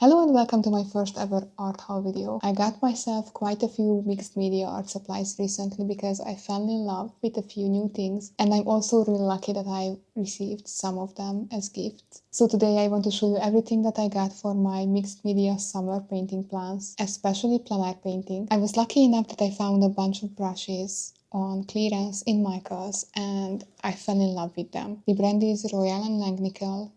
Hello and welcome to my first ever art haul video. I got myself quite a few mixed media art supplies recently because I fell in love with a few new things, and I'm also really lucky that I received some of them as gifts. So today I want to show you everything that I got for my mixed media summer painting plans, especially plein air painting. I was lucky enough that I found a bunch of brushes on clearance in Michael's and I fell in love with them. The brand is Royal and Langnickel,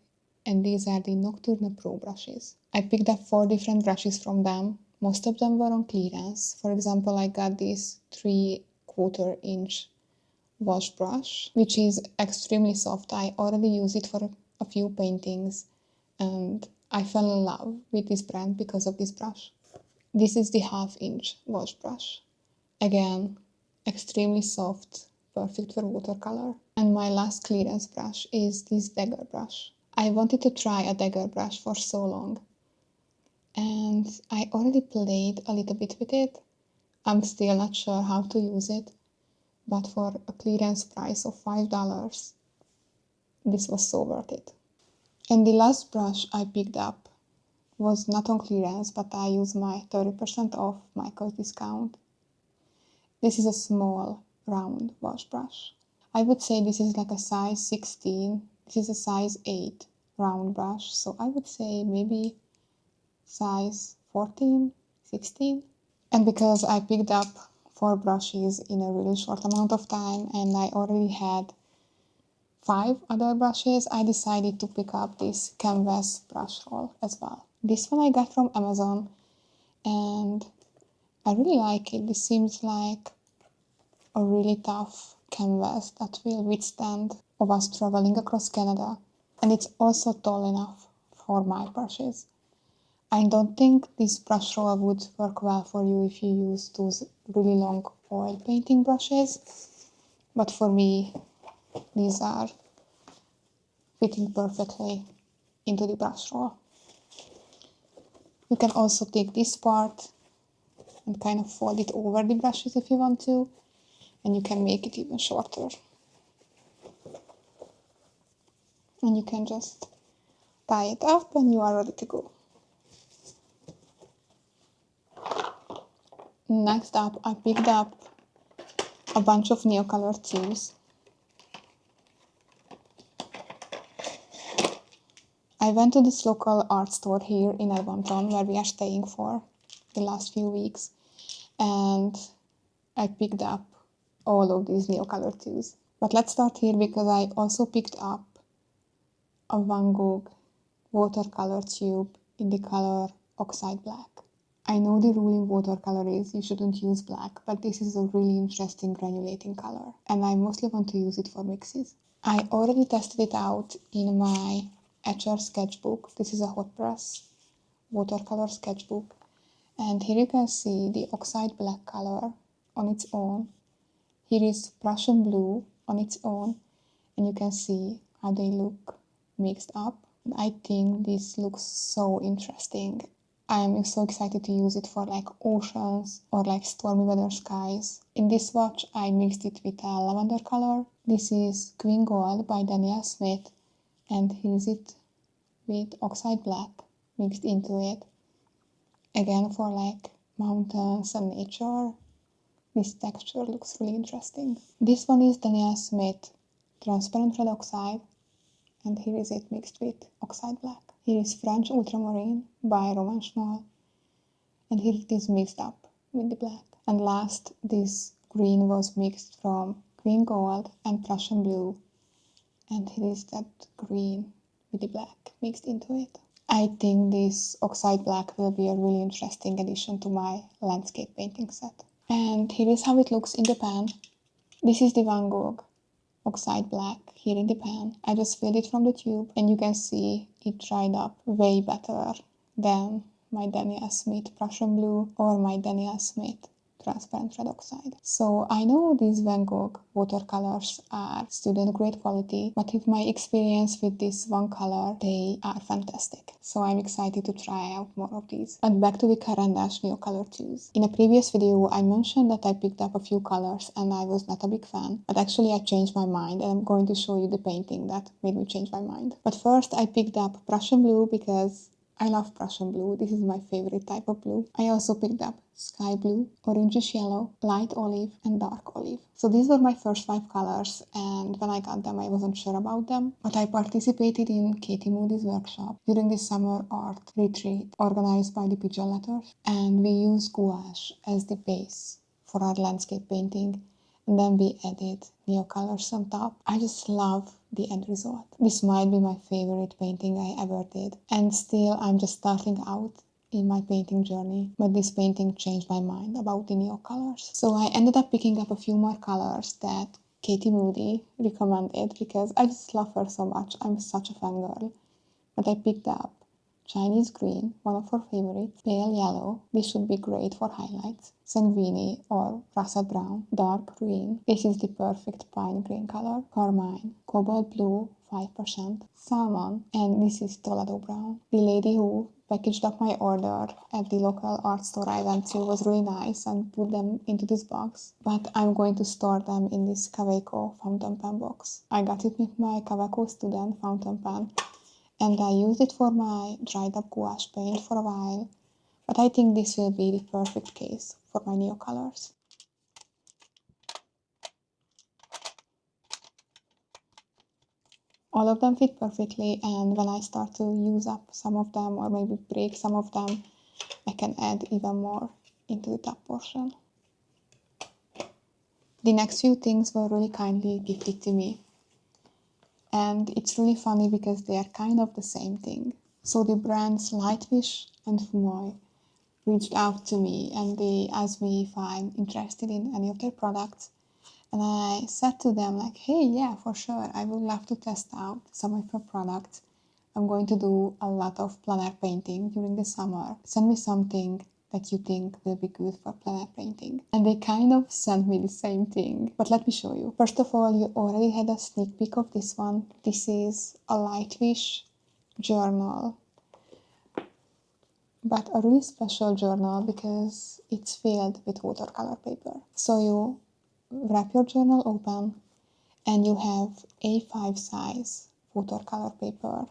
and these are the Nocturna Pro brushes. I picked up 4 different brushes from them. Most of them were on clearance. For example, I got this 3/4 inch wash brush, which is extremely soft. I already used it for a few paintings and I fell in love with this brand because of this brush. This is the 1/2 inch wash brush. Again, extremely soft, perfect for watercolor. And my last clearance brush is this dagger brush. I wanted to try a dagger brush for so long, and I already played a little bit with it. I'm still not sure how to use it, but for a clearance price of $5, this was so worth it. And the last brush I picked up was not on clearance, but I used my 30% off Michael's discount. This is a small round wash brush. I would say this is like a size 16. This is a size 8 round brush, so I would say maybe size 14, 16. And because I picked up 4 brushes in a really short amount of time and I already had 5 other brushes, I decided to pick up this canvas brush roll as well. This one I got from Amazon and I really like it. This seems like a really tough canvas that will withstand of us traveling across Canada, and it's also tall enough for my brushes. I don't think this brush roll would work well for you if you use those really long oil painting brushes, but for me these are fitting perfectly into the brush roll. You can also take this part and kind of fold it over the brushes if you want to, and you can make it even shorter. And you can just tie it up and you are ready to go. Next up, I picked up a bunch of Neocolor IIs. I went to this local art store here in Edmonton where we are staying for the last few weeks, and I picked up all of these Neocolor IIs. But let's start here because I also picked up a Van Gogh watercolor tube in the color Oxide Black. I know the rule in watercolor is you shouldn't use black, but this is a really interesting granulating color, and I mostly want to use it for mixes. I already tested it out in my Etcher sketchbook. This is a hot press watercolor sketchbook, and here you can see the Oxide Black color on its own. Here is Prussian blue on its own, and you can see how they look mixed up. I think this looks so interesting. I am so excited to use it for like oceans or like stormy weather skies. In this swatch, I mixed it with a lavender color. This is Queen Gold by Daniel Smith, and here's it with Oxide Black mixed into it. Again, for like mountains and nature, this texture looks really interesting. This one is Daniel Smith Transparent Red Oxide, and here is it mixed with Oxide Black. Here is French Ultramarine by Roman Schnoll, and here it is mixed up with the black. And last, this green was mixed from Queen Gold and Prussian Blue, and here is that green with the black mixed into it. I think this Oxide Black will be a really interesting addition to my landscape painting set. And here is how it looks in the pan. This is the Van Gogh Oxide Black here in the pan. I just filled it from the tube, and you can see it dried up way better than my Daniel Smith Prussian Blue or my Daniel Smith Transparent Red Oxide. So I know these Van Gogh watercolors are student grade quality, but with my experience with this one color, they are fantastic. So I'm excited to try out more of these. But back to the Caran Neocolor IIs. In a previous video, I mentioned that I picked up a few colors and I was not a big fan, but actually I changed my mind, and I'm going to show you the painting that made me change my mind. But first I picked up Prussian Blue because I love Prussian blue. This is my favorite type of blue. I also picked up sky blue, orangish yellow, light olive, and dark olive. So these were my first 5 colors, and when I got them I wasn't sure about them, but I participated in Katie Moody's workshop during the summer art retreat organized by the Pigeon Letters, and we used gouache as the base for our landscape painting, and then we added Neocolors on top. I just love the end result. This might be my favorite painting I ever did, and still I'm just starting out in my painting journey, but this painting changed my mind about the Neocolors. So I ended up picking up a few more colors that Katie Moody recommended because I just love her so much. I'm such a fangirl. But I picked up Chinese green, one of her favorites, pale yellow, this should be great for highlights, sanguine or russet brown, dark green, this is the perfect pine green color, carmine, cobalt blue, 5%, salmon, and this is Toledo brown. The lady who packaged up my order at the local art store I went to was really nice and put them into this box, but I'm going to store them in this Caveco fountain pen box. I got it with my Caveco student fountain pen, and I used it for my dried up gouache paint for a while, but I think this will be the perfect case for my Neocolors. All of them fit perfectly, and when I start to use up some of them or maybe break some of them, I can add even more into the top portion. The next few things were really kindly gifted to me, and it's really funny because they are kind of the same thing. So the brands Lightwish and Fuumuui reached out to me and they asked me if I'm interested in any of their products, and I said to them like, hey, yeah, for sure, I would love to test out some of your products. I'm going to do a lot of plein air painting during the summer. Send me something that you think will be good for plein air painting. And they kind of sent me the same thing, but let me show you. First of all, you already had a sneak peek of this one. This is a Lightwish journal, but a really special journal because it's filled with watercolor paper. So you wrap your journal open and you have A5 size watercolor paper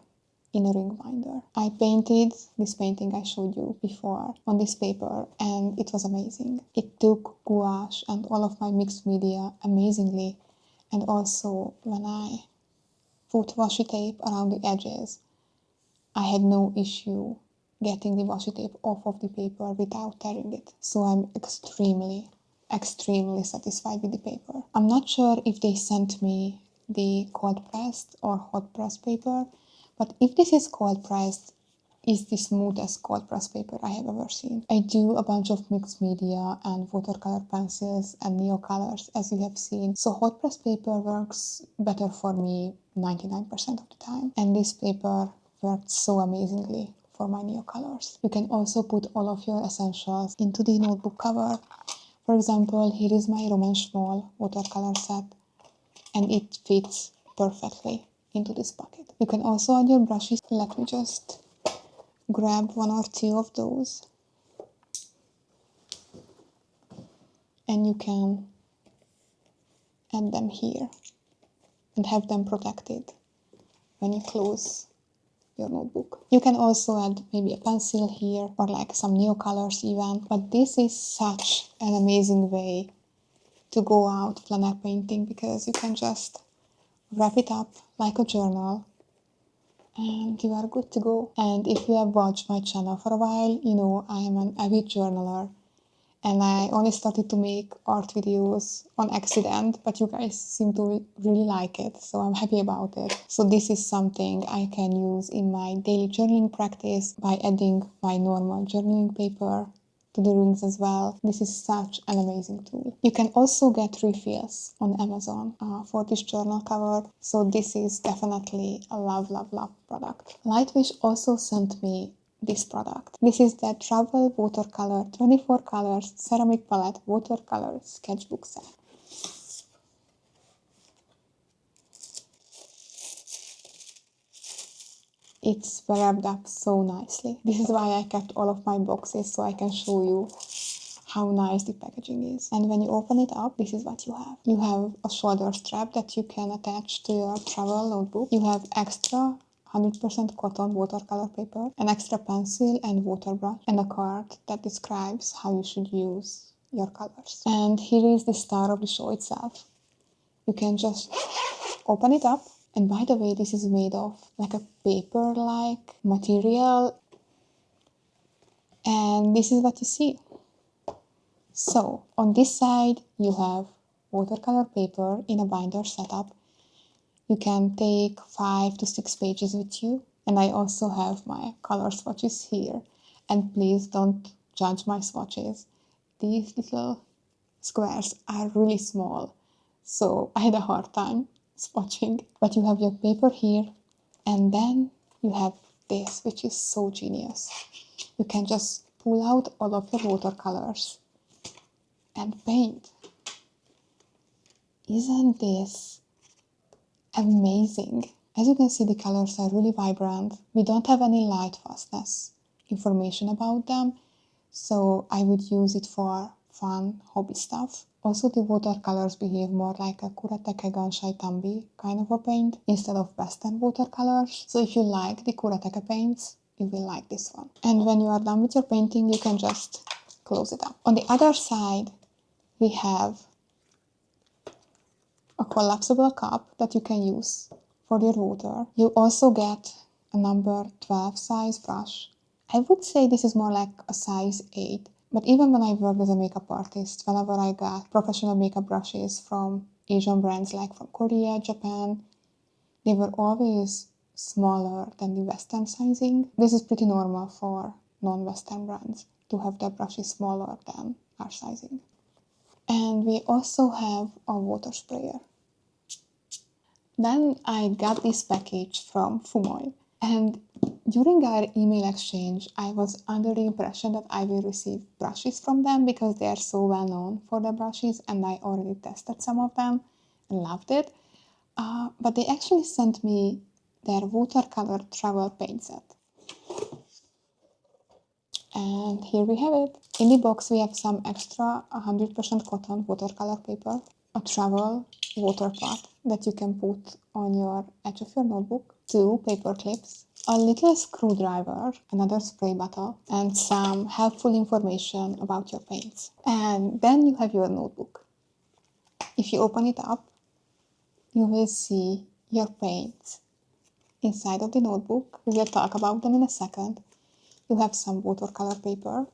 in a ring binder. I painted this painting I showed you before on this paper and it was amazing. It took gouache and all of my mixed media amazingly, and also when I put washi tape around the edges, I had no issue getting the washi tape off of the paper without tearing it. So I'm extremely satisfied with the paper. I'm not sure if they sent me the cold pressed or hot pressed paper, but if this is cold pressed, it's the smoothest cold pressed paper I have ever seen. I do a bunch of mixed media and watercolor pencils and Neocolors, as you have seen, so hot pressed paper works better for me 99% of the time, and this paper worked so amazingly for my Neocolors. You can also put all of your essentials into the notebook cover. For example, here is my Roman Schmoll watercolor set, and it fits perfectly into this bucket. You can also add your brushes. Let me just grab one or two of those, and you can add them here and have them protected when you close your notebook. You can also add maybe a pencil here or like some Neocolors even, but this is such an amazing way to go out plein air painting because you can just wrap it up like a journal and you are good to go. And if you have watched my channel for a while, you know I am an avid journaler, and I only started to make art videos on accident, but you guys seem to really like it, so I'm happy about it. So this is something I can use in my daily journaling practice by adding my normal journaling paper to the rings as well. This is such an amazing tool. You can also get refills on Amazon for this journal cover, so this is definitely a love product. Lightwish also sent me this product. This is the Travel Watercolor 24 Colors Ceramic Palette Watercolor Sketchbook Set. It's wrapped up so nicely. This is why I kept all of my boxes, so I can show you how nice the packaging is. And when you open it up, this is what you have. You have a shoulder strap that you can attach to your travel notebook. You have extra 100% cotton watercolor paper, an extra pencil and water brush, and a card that describes how you should use your colors. And here is the star of the show itself. You can just open it up. And by the way, this is made of like a paper-like material. And this is what you see. So on this side, you have watercolor paper in a binder setup. You can take 5 to 6 pages with you. And I also have my color swatches here. And please don't judge my swatches. These little squares are really small. So I had a hard time swatching. But you have your paper here. And then you have this, which is so genius. You can just pull out all of your watercolors and paint. Isn't this amazing? As you can see, the colors are really vibrant. We don't have any light fastness information about them, so I would use it for fun hobby stuff. Also, the watercolors behave more like a kureteke ganshai tambi kind of a paint instead of Western watercolors. So if you like the kureteke paints, you will like this one. And when you are done with your painting, you can just close it up. On the other side, we have a collapsible cup that you can use for your water. You also get a number 12 size brush. I would say this is more like a size 8, but even when I worked as a makeup artist, whenever I got professional makeup brushes from Asian brands like from Korea, Japan, they were always smaller than the Western sizing. This is pretty normal for non-Western brands to have their brushes smaller than our sizing. And we also have a water sprayer. Then I got this package from Fuumuui, and during our email exchange, I was under the impression that I will receive brushes from them because they are so well known for their brushes, and I already tested some of them and loved it. But they actually sent me their watercolor travel paint set. And here we have it. In the box, we have some extra 100% cotton watercolor paper, a travel water pot that you can put on your edge of your notebook, 2 paper clips, a little screwdriver, another spray bottle, and some helpful information about your paints. And then you have your notebook. If you open it up, you will see your paints inside of the notebook. We will talk about them in a second. You have some watercolor paper.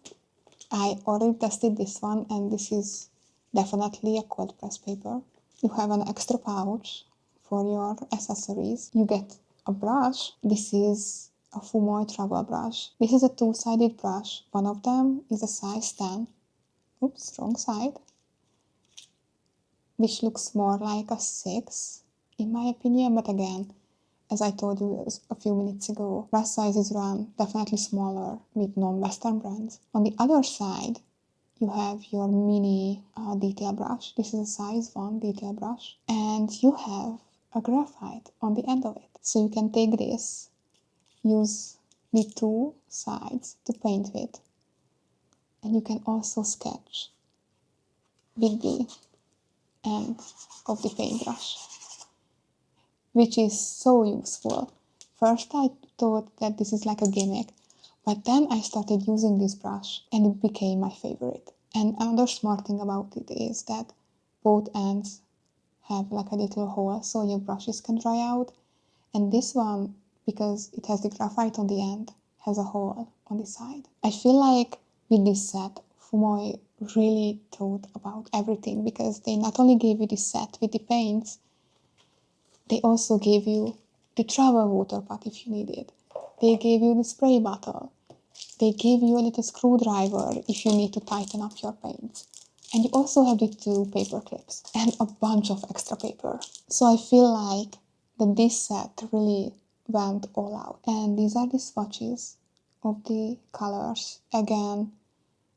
I already tested this one, and this is definitely a cold press paper. You have an extra pouch for your accessories. You get a brush. This is a Fuumuui travel brush. This is a 2-sided brush. One of them is a size 10. Oops, wrong side. Which looks more like a 6, in my opinion, but again, as I told you a few minutes ago, brush sizes run definitely smaller with non-Western brands. On the other side, you have your mini detail brush. This is a size 1 detail brush. And you have a graphite on the end of it. So you can take this, use the 2 sides to paint with. And you can also sketch with the end of the paintbrush, which is so useful. First I thought that this is like a gimmick, but then I started using this brush and it became my favorite. And another smart thing about it is that both ends have like a little hole so your brushes can dry out. And this one, because it has the graphite on the end, has a hole on the side. I feel like with this set, Fuumuui really thought about everything because they not only gave you the set with the paints, they also gave you the travel water pot if you need it. They gave you the spray bottle. They gave you a little screwdriver if you need to tighten up your paints. And you also have the 2 paper clips and a bunch of extra paper. So I feel like that this set really went all out. And these are the swatches of the colors. Again,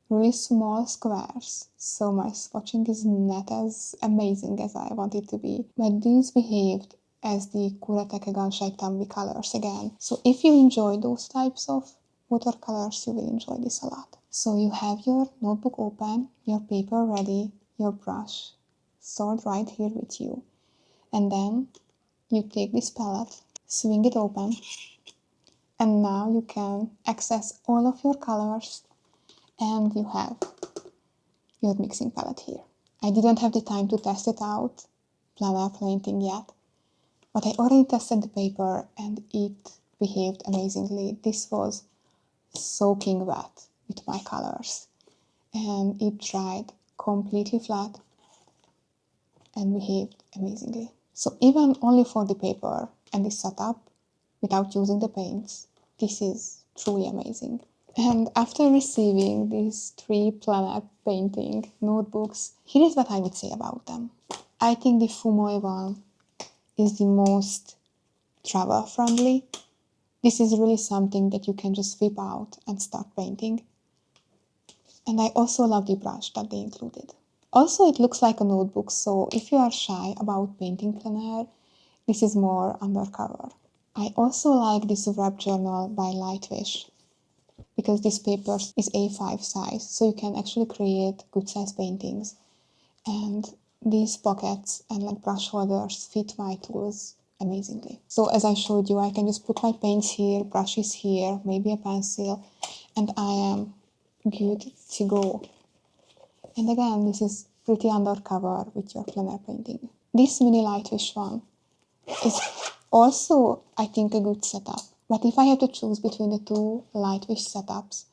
really small squares, so my swatching is not as amazing as I want it to be. But these behaved as the kureteke ganshai tambi colors again. So if you enjoy those types of watercolors, you will enjoy this a lot. So you have your notebook open, your paper ready, your brush stored right here with you. And then you take this palette, swing it open, and now you can access all of your colors, and you have your mixing palette here. I didn't have the time to test it out, plein painting yet, but I already tested the paper and it behaved amazingly. This was soaking wet with my colors, and it dried completely flat and behaved amazingly. So even only for the paper and the setup, without using the paints, this is truly amazing. And after receiving these 3 plein painting notebooks, here is what I would say about them. I think the Fuumuui one is the most travel friendly. This is really something that you can just whip out and start painting. And I also love the brush that they included. Also, it looks like a notebook, so if you are shy about painting plein, this is more undercover. I also like this wrap journal by Lightwish, because this paper is A5 size, so you can actually create good size paintings. And these pockets and like brush holders fit my tools amazingly. So as I showed you, I can just put my paints here, brushes here, maybe a pencil, and I am good to go. And again, this is pretty undercover with your plein painting. This mini Lightwish one is also, I think, a good setup. But if I had to choose between the 2 Lightwish setups,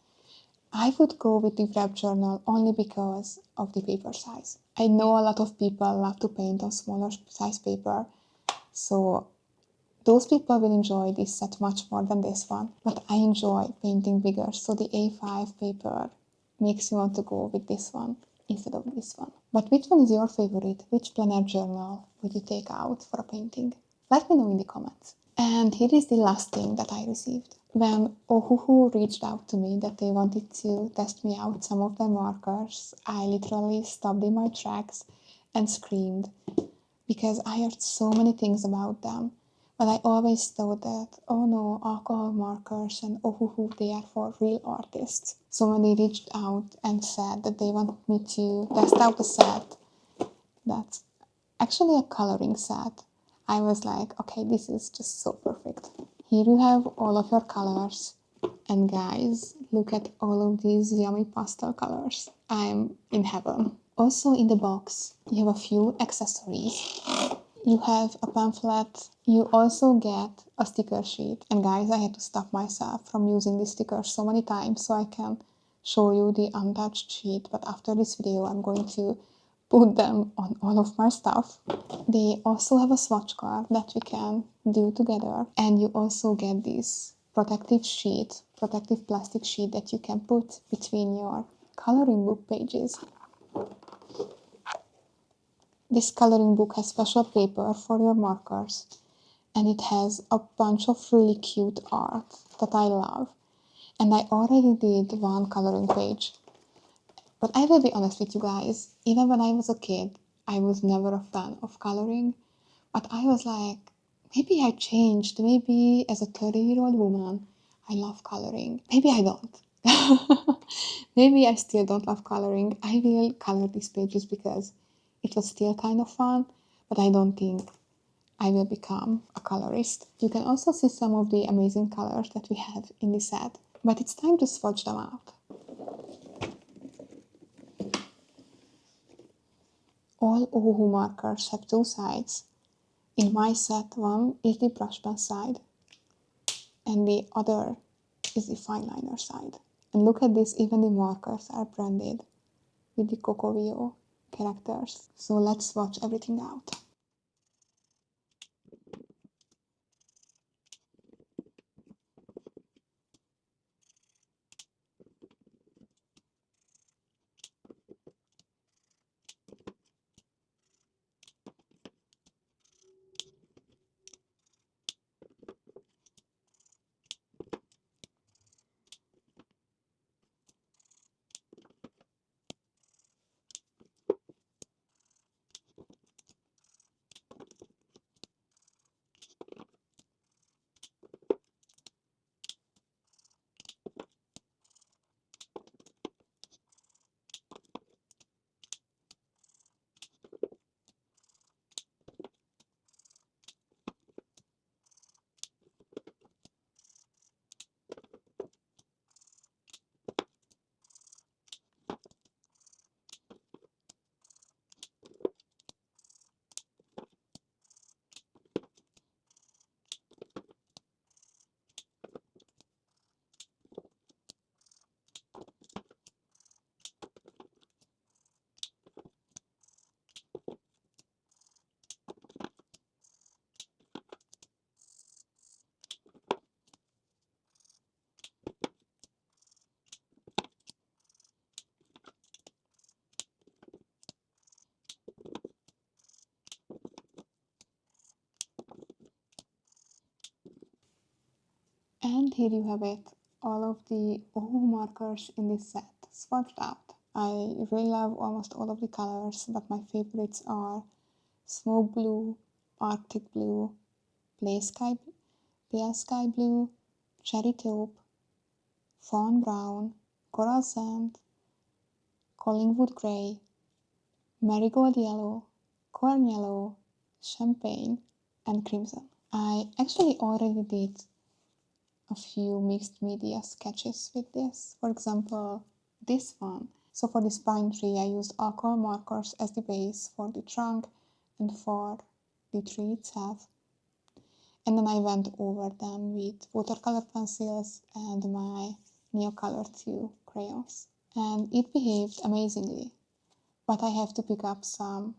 I would go with the wrap journal only because of the paper size. I know a lot of people love to paint on smaller size paper, so those people will enjoy this set much more than this one. But I enjoy painting bigger, so the A5 paper makes me want to go with this one instead of this one. But which one is your favorite? Which plein journal would you take out for a painting? Let me know in the comments. And here is the last thing that I received. When Ohuhu reached out to me that they wanted to test me out some of their markers, I literally stopped in my tracks and screamed, because I heard so many things about them. But I always thought that, oh no, alcohol markers and Ohuhu, they are for real artists. So when they reached out and said that they want me to test out a set that's actually a coloring set, I was like, okay, this is just so perfect. Here you have all of your colors. And guys, look at all of these yummy pastel colors. I'm in heaven. Also in the box, you have a few accessories. You have a pamphlet. You also get a sticker sheet. And guys, I had to stop myself from using this sticker so many times so I can show you the untouched sheet. But after this video, I'm going to put them on all of my stuff. They also have a swatch card that we can do together. And you also get this protective sheet, protective plastic sheet that you can put between your coloring book pages. This coloring book has special paper for your markers, and it has a bunch of really cute art that I love. And I already did one coloring page. But I will be honest with you guys, even when I was a kid, I was never a fan of coloring. But I was like, maybe I changed. Maybe as a 30-year-old woman, I love coloring. Maybe I don't. Maybe I still don't love coloring. I will color these pages because it was still kind of fun, but I don't think I will become a colorist. You can also see some of the amazing colors that we have in this set, but it's time to swatch them out. All Ohuhu markers have 2 sides. In my set, one is the brush pen side, and the other is the fine liner side. And look at this, even the markers are branded with the Coco characters. So let's swatch everything out. here you have it, all of the Ohuhu markers in this set, swatched out. I really love almost all of the colors, but my favorites are Smoke Blue, Arctic Blue, Pale Sky Blue, Cherry Taupe, Fawn Brown, Coral Sand, Collingwood Grey, Marigold Yellow, Corn Yellow, Champagne, and Crimson. I actually already did a few mixed media sketches with this. For example, this one. So for this pine tree, I used alcohol markers as the base for the trunk and for the tree itself. And then I went over them with watercolor pencils and my Neocolor II crayons. And it behaved amazingly. But I have to pick up some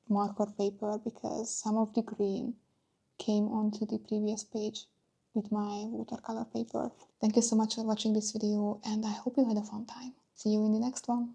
marker paper because some of the green came onto the previous page with my watercolor paper. Thank you so much for watching this video, and I hope you had a fun time. See you in the next one.